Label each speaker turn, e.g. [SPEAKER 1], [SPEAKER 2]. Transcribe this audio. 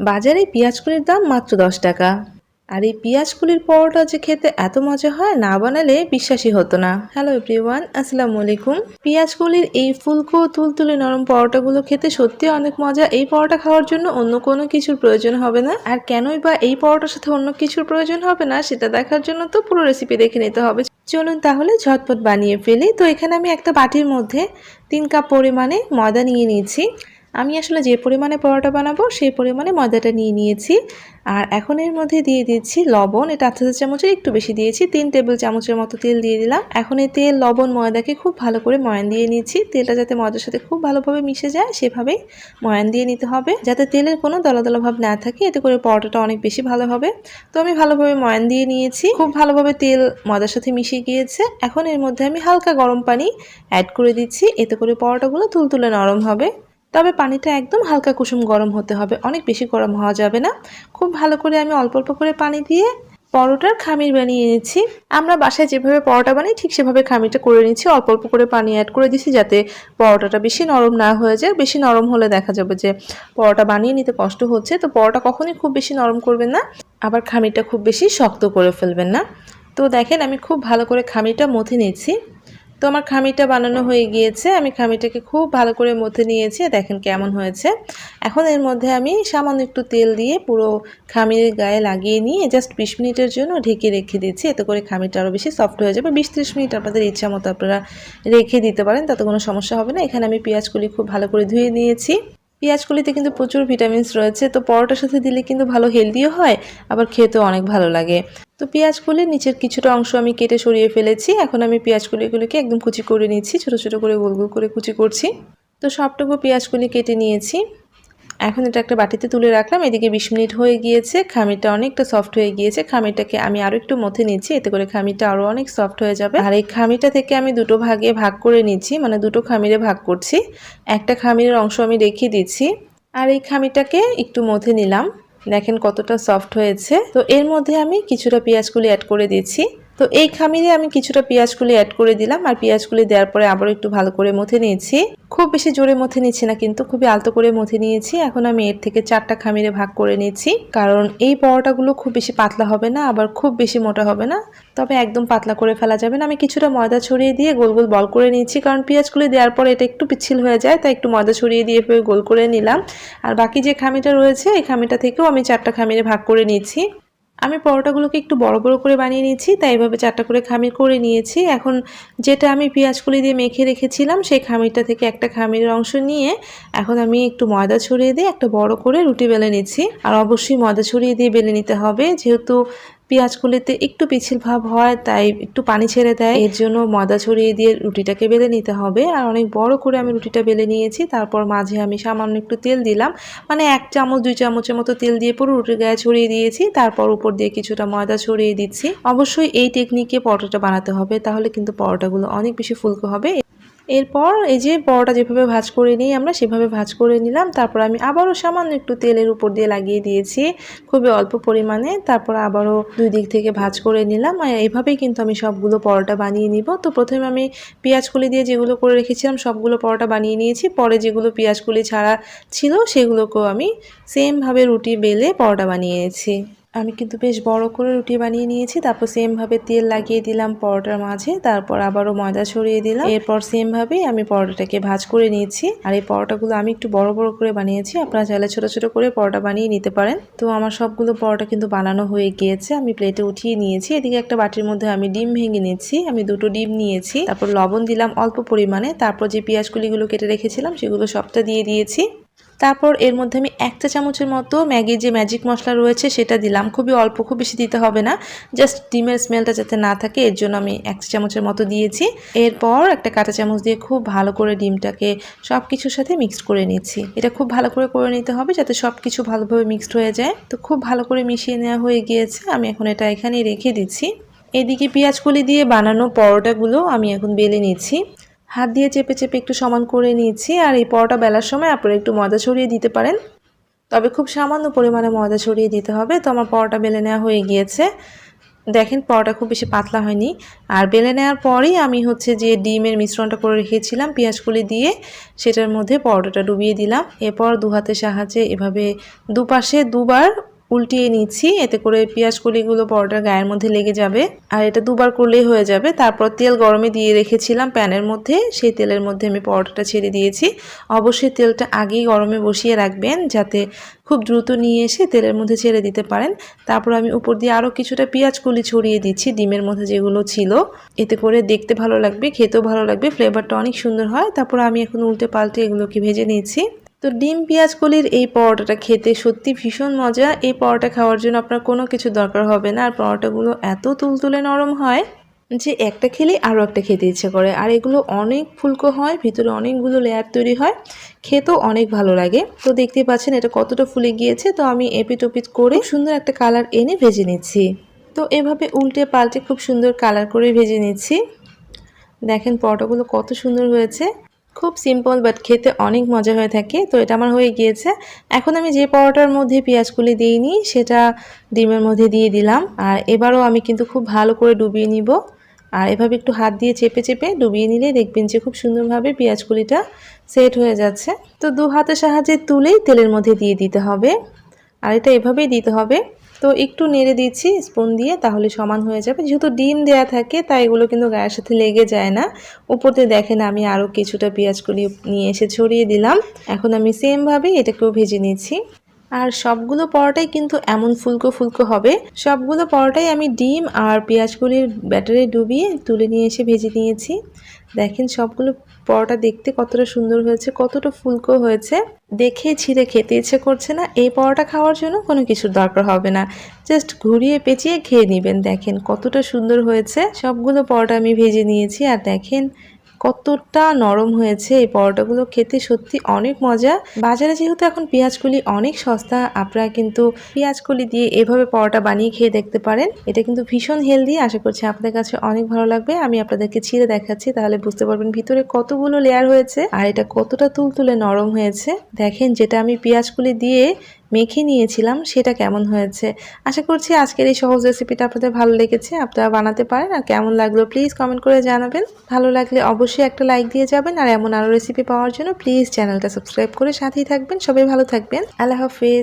[SPEAKER 1] বাজারে পেঁয়াজকলির দাম মাত্র 10 টাকা। আর এই পেঁয়াজকলির পরোটা যে খেতে এত মজা হয়, না বানালে বিশ্বাসই হতো না। হ্যালো এভরিওয়ান, আসসালামু আলাইকুম। পেঁয়াজকলির এই ফুলকো তুলতুলে নরম পরোটাগুলো খেতে সত্যি অনেক মজা। এই পরোটা খাওয়ার জন্য অন্য কোনো কিছুর প্রয়োজন হবে না। আর কেনই বা এই পরোটার সাথে অন্য কিছুর প্রয়োজন হবে না সেটা দেখার জন্য তো পুরো রেসিপি দেখে নিতে হবে। চলুন তাহলে ঝটপট বানিয়ে ফেলি। তো এখানে আমি একটা বাটির মধ্যে 3 কাপ পরিমাণে ময়দা নিয়ে নিয়েছি। আমি আসলে যে পরিমাণে পরোটা বানাবো সেই পরিমাণে ময়দাটা নিয়ে নিয়েছি। আর এখন এর মধ্যে দিয়ে দিচ্ছি লবণ। এটা 1/2 চামচের একটু বেশি দিয়েছি। 3 টেবিল চামচের মতো তেল দিয়ে দিলাম। এখন এই তেল, লবণ, ময়দাকে খুব ভালো করে ময়ান দিয়ে নিচ্ছি। তেলটা যাতে ময়দার সাথে খুব ভালোভাবে মিশে যায় সেভাবেই ময়ান দিয়ে নিতে হবে, যাতে তেলের কোনো দলা দলা ভাব না থাকে। এতে করে পরোটাটা অনেক বেশি ভালো হবে। তো আমি ভালোভাবে ময়ান দিয়ে নিয়েছি। খুব ভালোভাবে তেল ময়দার সাথে মিশে গিয়েছে। এখন এর মধ্যে আমি হালকা গরম পানি অ্যাড করে দিচ্ছি। এতে করে পরোটাগুলো তুলতুলে নরম হবে। তবে পানিটা একদম হালকা কুসুম গরম হতে হবে, অনেক বেশি গরম হওয়া যাবে না। খুব ভালো করে আমি অল্প অল্প করে পানি দিয়ে পরোটার খামির বানিয়ে নিচ্ছি। আমরা বাসায় যেভাবে পরোটা বানাই ঠিক সেভাবে খামিরটা করে নিচ্ছি। অল্প অল্প করে পানি অ্যাড করে দিচ্ছি যাতে পরোটাটা বেশি নরম না হয়ে যায়। বেশি নরম হলে দেখা যাবে যে পরোটা বানিয়ে নিতে কষ্ট হচ্ছে। তো পরোটা কখনোই খুব বেশি নরম করবেন না, আবার খামিরটা খুব বেশি শক্ত করে ফেলবেন না। তো দেখেন আমি খুব ভালো করে খামিরটা মথে নিচ্ছি। তো আমার খামিরটা বানানো হয়ে গিয়েছে। আমি খামিরটাকে খুব ভালো করে মথে নিয়েছি। দেখেন কেমন হয়েছে। এখন এর মধ্যে আমি সামান্য একটু তেল দিয়ে পুরো খামিরের গায়ে লাগিয়ে নিয়ে জাস্ট 20 মিনিটের জন্য ঢেকে রেখে দিচ্ছি। এতে করে খামিরটা আরও বেশি সফট হয়ে যাবে। 20-30 মিনিট আপনাদের ইচ্ছা মতো আপনারা রেখে দিতে পারেন, তাতে কোনো সমস্যা হবে না। এখানে আমি পেঁয়াজগুলি খুব ভালো করে ধুয়ে নিয়েছি। পেঁয়াজকলিতে কিন্তু প্রচুর ভিটামিনস রয়েছে। তো পরোটার সাথে দিলে কিন্তু ভালো হেলদিও হয়, আবার খেতেও অনেক ভালো লাগে। তো পেঁয়াজকলির নিচের কিছুটা অংশ আমি কেটে সরিয়ে ফেলেছি। এখন আমি পেঁয়াজকলিগুলোকে একদম কুচি করে নিচ্ছি, ছোট ছোট করে গোল গোল করে কুচি করছি। তো সবটুকু পেঁয়াজকলি কেটে নিয়েছি। এখন এটা একটা বাটিতে তুলে রাখলাম। এদিকে 20 মিনিট হয়ে গিয়েছে, খামিরটা অনেকটা সফট হয়ে গিয়েছে। খামিরটাকে আমি আরও একটু মথে নিচ্ছি, এতে করে খামিরটা আরও অনেক সফট হয়ে যাবে। আর এই খামিরটা থেকে আমি দুটো ভাগে ভাগ করে নিচ্ছি, মানে দুটো খামিরে ভাগ করছি। একটা খামিরের অংশ আমি রেখে দিচ্ছি, আর এই খামিরটাকে একটু মথে নিলাম। দেখেন কতটা সফট হয়েছে। তো এর মধ্যে আমি কিছুটা পেঁয়াজকলি অ্যাড করে দিচ্ছি। তো এই খামিরে আমি কিছুটা পেঁয়াজকলি অ্যাড করে দিলাম, আর পেঁয়াজকলি দেওয়ার পরে আবারও একটু ভালো করে মথে নিয়েছি। খুব বেশি জোরে মথে নিচ্ছি না, কিন্তু খুবই আলতো করে মথে নিয়েছি। এখন আমি এর থেকে 4টা খামিরে ভাগ করে নিচ্ছি, কারণ এই পরোটাগুলো খুব বেশি পাতলা হবে না, আবার খুব বেশি মোটা হবে না, তবে একদম পাতলা করে ফেলা যাবে না। আমি কিছুটা ময়দা ছড়িয়ে দিয়ে গোল গোল বল করে নিচ্ছি, কারণ পেঁয়াজকলি দেওয়ার পরে এটা একটু পিচ্ছিল হয়ে যায়, তাই একটু ময়দা ছড়িয়ে দিয়ে গোল করে নিলাম। আর বাকি যে খামিটা রয়েছে এই খামিটা থেকেও আমি 4টা খামিরে ভাগ করে নিচ্ছি। আমি পরোটাগুলোকে একটু বড় বড় করে বানিয়ে নিচ্ছি, তাই এভাবে 4টা করে খামির করে নিয়েছি। এখন যেটা আমি পেঁয়াজকলি দিয়ে মেখে রেখেছিলাম সেই খামিরটা থেকে একটা খামিরের অংশ নিয়ে এখন আমি একটু ময়দা ছড়িয়ে দিয়ে একটা বড় করে রুটি বেলে নিচ্ছি। আর অবশ্যই ময়দা ছড়িয়ে দিয়ে বেলে নিতে হবে, যেহেতু পেঁয়াজকলিতে একটু পিচ্ছিল ভাব হয় তাই একটু পানি ছেড়ে দেয়, এর জন্য ময়দা ছড়িয়ে দিয়ে রুটিটাকে বেলে নিতে হবে। আর অনেক বড় করে আমি রুটিটা বেলে নিয়েছি। তারপর মাঝে আমি সামান্য একটু তেল দিলাম, মানে 1 চামচ 2 চামচের মতো তেল দিয়ে পুরো রুটির গায়ে ছড়িয়ে দিয়েছি। তারপর উপর দিয়ে কিছুটা ময়দা ছড়িয়ে দিচ্ছি। অবশ্যই এই টেকনিকে পরোটাটা বানাতে হবে, তাহলে কিন্তু পরোটাগুলো অনেক বেশি ফুলকো হবে। এরপর এই যে পরোটা যেভাবে ভাঁজ করে নিই আমরা সেভাবে ভাঁজ করে নিলাম। তারপর আমি আবারও সামান্য একটু তেলের উপর দিয়ে লাগিয়ে দিয়েছি, খুবই অল্প পরিমাণে। তারপর আবারও 2 দিক থেকে ভাঁজ করে নিলাম। আর এইভাবেই কিন্তু আমি সবগুলো পরোটা বানিয়ে নিব। তো প্রথমে আমি পেঁয়াজকলি দিয়ে যেগুলো করে রেখেছিলাম সবগুলো পরোটা বানিয়ে নিয়েছি। পরে যেগুলো পেঁয়াজকলি ছাড়া ছিল সেগুলোকেও আমি সেমভাবে রুটি বেলে পরোটা বানিয়েছি। আমি কিন্তু বেশ বড় করে রুটি বানিয়ে নিয়েছি। তারপর সেমভাবে তেল লাগিয়ে দিলাম পরোটার মাঝে, তারপর আবারও ময়দা ছড়িয়ে দিলাম। এরপর সেমভাবেই আমি পরোটাটাকে ভাঁজ করে নিয়েছি। আর এই পরোটাগুলো আমি একটু বড় বড় করে বানিয়েছি, আপনারা চাইলে ছোট ছোট করে পরোটা বানিয়ে নিতে পারেন। তো আমার সবগুলো পরোটা কিন্তু বানানো হয়ে গিয়েছে, আমি প্লেটে উঠিয়ে নিয়েছি। এদিকে একটা বাটির মধ্যে আমি ডিম ভেঙে নিচ্ছি। আমি 2টো ডিম নিয়েছি, তারপর লবণ দিলাম অল্প পরিমাণে। তারপর যে পেঁয়াজকলিগুলো কেটে রেখেছিলাম সেগুলো সবটা দিয়ে দিয়েছি। তারপর এর মধ্যে আমি 1 চা চামচের মতো ম্যাগির যে ম্যাজিক মশলা রয়েছে সেটা দিলাম। খুবই অল্প, খুব বেশি দিতে হবে না, জাস্ট ডিমের স্মেলটা যাতে না থাকে এর জন্য আমি 1 চা চামচের মতো দিয়েছি। এরপর একটা কাঁটা চামচ দিয়ে খুব ভালো করে ডিমটাকে সব কিছুর সাথে মিক্সড করে নিচ্ছি। এটা খুব ভালো করে নিতে হবে যাতে সব কিছু ভালোভাবে মিক্সড হয়ে যায়। তো খুব ভালো করে মিশিয়ে নেওয়া হয়ে গিয়েছে, আমি এখন এটা এখানেই রেখে দিচ্ছি। এদিকে পেঁয়াজকলি দিয়ে বানানো পরোটাগুলো আমি এখন বেলে নিচ্ছি। হাত দিয়ে চেপে চেপে একটু সমান করে নিয়েছি। আর এই পরোটা বেলার সময় আপনারা একটু ময়দা ছড়িয়ে দিতে পারেন, তবে খুব সামান্য পরিমাণে ময়দা ছড়িয়ে দিতে হবে। তো আমার পরোটা বেলে নেওয়া হয়ে গিয়েছে। দেখেন পরোটা খুব বেশি পাতলা হয়নি। আর বেলে নেওয়ার পরেই আমি হচ্ছে যে ডিমের মিশ্রণটা করে রেখেছিলাম পেঁয়াজকলি দিয়ে সেটার মধ্যে পরোটাটা ডুবিয়ে দিলাম। এরপর দু হাতের সাহায্যে এভাবে দুপাশে দুবার উল্টিয়ে নিচ্ছি, এতে করে পেঁয়াজকলিগুলো পরোটার গায়ের মধ্যে লেগে যাবে। আর এটা দুবার করলেই হয়ে যাবে। তারপর তেল গরমে দিয়ে রেখেছিলাম প্যানের মধ্যে, সেই তেলের মধ্যে আমি পরোটাটা ছেড়ে দিয়েছি। অবশ্যই তেলটা আগেই গরমে বসিয়ে রাখবেন যাতে খুব দ্রুত নিয়ে এসে তেলের মধ্যে ছেড়ে দিতে পারেন। তারপর আমি উপর দিয়ে আরও কিছুটা পেঁয়াজকলি ছড়িয়ে দিচ্ছি ডিমের মধ্যে যেগুলো ছিল, এতে করে দেখতে ভালো লাগবে, খেতেও ভালো লাগবে, ফ্লেভারটা অনেক সুন্দর হয়। তারপর আমি এখন উল্টে পাল্টে এগুলোকে ভেজে নিয়েছি। তো ডিম পেঁয়াজকলির এই পরোটাটা খেতে সত্যি ভীষণ মজা। এই পরোটা খাওয়ার জন্য আপনার কোনো কিছু দরকার হবে না। আর পরোটাগুলো এত তুলতুলে নরম হয় যে একটা খেলে আরও একটা খেতে ইচ্ছে করে। আর এগুলো অনেক ফুলকো হয়, ভিতরে অনেকগুলো লেয়ার তৈরি হয়, খেতেও অনেক ভালো লাগে। তো দেখতেই পাচ্ছেন এটা কতটা ফুলে গিয়েছে। তো আমি এপিট ওপিট করে সুন্দর একটা কালার এনে ভেজে নিচ্ছি। তো এভাবে উল্টে পাল্টে খুব সুন্দর কালার করে ভেজে নিচ্ছি। দেখেন পরোটাগুলো কত সুন্দর হয়েছে। খুব সিম্পল বাট খেতে অনেক মজা হয়ে থাকে। তো এটা আমার হয়ে গিয়েছে। এখন আমি যে পরোটার মধ্যে পেঁয়াজকলি দিইনি সেটা ডিমের মধ্যে দিয়ে দিলাম। আর এবারও আমি কিন্তু খুব ভালো করে ডুবিয়ে নিব। আর এভাবে একটু হাত দিয়ে চেপে চেপে ডুবিয়ে নিলে দেখবেন যে খুব সুন্দরভাবে পেঁয়াজকলিটা সেট হয়ে যাচ্ছে। তো দু হাতের সাহায্যে তুলেই তেলের মধ্যে দিয়ে দিতে হবে। আর এটা এভাবেই দিতে হবে। তো একটু নেড়ে দিচ্ছি স্পুন দিয়ে, তাহলে সমান হয়ে যাবে। যেহেতু ডিম দেয়া থাকে তাই এগুলো কিন্তু গায়ের সাথে লেগে যায় না। উপর দিয়ে দেখেন আমি আরও কিছুটা পেঁয়াজকলি নিয়ে এসে ছড়িয়ে দিলাম। এখন আমি সেমভাবে এটাকেও ভেজে নিচ্ছি। আর সবগুলো পরোটাই কিন্তু এমন ফুলকো ফুলকো হবে। সবগুলো পরোটাই আমি ডিম আর পেঁয়াজকলির ব্যাটারে ডুবিয়ে তুলে নিয়ে এসে ভেজে নিয়েছি। দেখেন সবগুলো পরোটা দেখতে কতটা সুন্দর হয়েছে, কতটা ফুলকো হয়েছে, দেখে ছিঁড়ে খেতে ইচ্ছে করছে না। এই পরোটা খাওয়ার জন্য কোনো কিছুর দরকার হবে না, জাস্ট ঘুরিয়ে পেঁচিয়ে খেয়ে নেবেন। দেখেন কতটা সুন্দর হয়েছে। সবগুলো পরোটা আমি ভেজে নিয়েছি আর দেখেন কতটা নরম হয়েছে। এই পরোটাগুলো খেতে সত্যি অনেক মজা। বাজারে যেহেতু এখন পেঁয়াজকলি অনেক সস্তা, আপনারা কিন্তু পেঁয়াজকলি দিয়ে এভাবে পরোটা বানিয়ে খেয়ে দেখতে পারেন। এটা কিন্তু ভীষণ হেলদি। আশা করছি আপনাদের কাছে অনেক ভালো লাগবে। আমি আপনাদেরকে ছিঁড়ে দেখাচ্ছি, তাহলে বুঝতে পারবেন ভিতরে কতগুলো লেয়ার হয়েছে আর এটা কতটা তুলতুলে নরম হয়েছে। দেখেন যেটা আমি পেঁয়াজকলি দিয়ে মেখে নিয়েছিলাম সেটা কেমন হয়েছে। আশা করছি আজকের এই সহজ রেসিপিটা আপনাদের ভালো লেগেছে, আপনারা বানাতে পারেন। আর কেমন লাগলো প্লিজ কমেন্ট করে জানাবেন। ভালো লাগলে অবশ্যই একটা লাইক দিয়ে যাবেন। আর এমন আরও রেসিপি পাওয়ার জন্য প্লিজ চ্যানেলটা সাবস্ক্রাইব করে সাথেই থাকবেন। সবাই ভালো থাকবেন। আল্লাহ হাফেজ।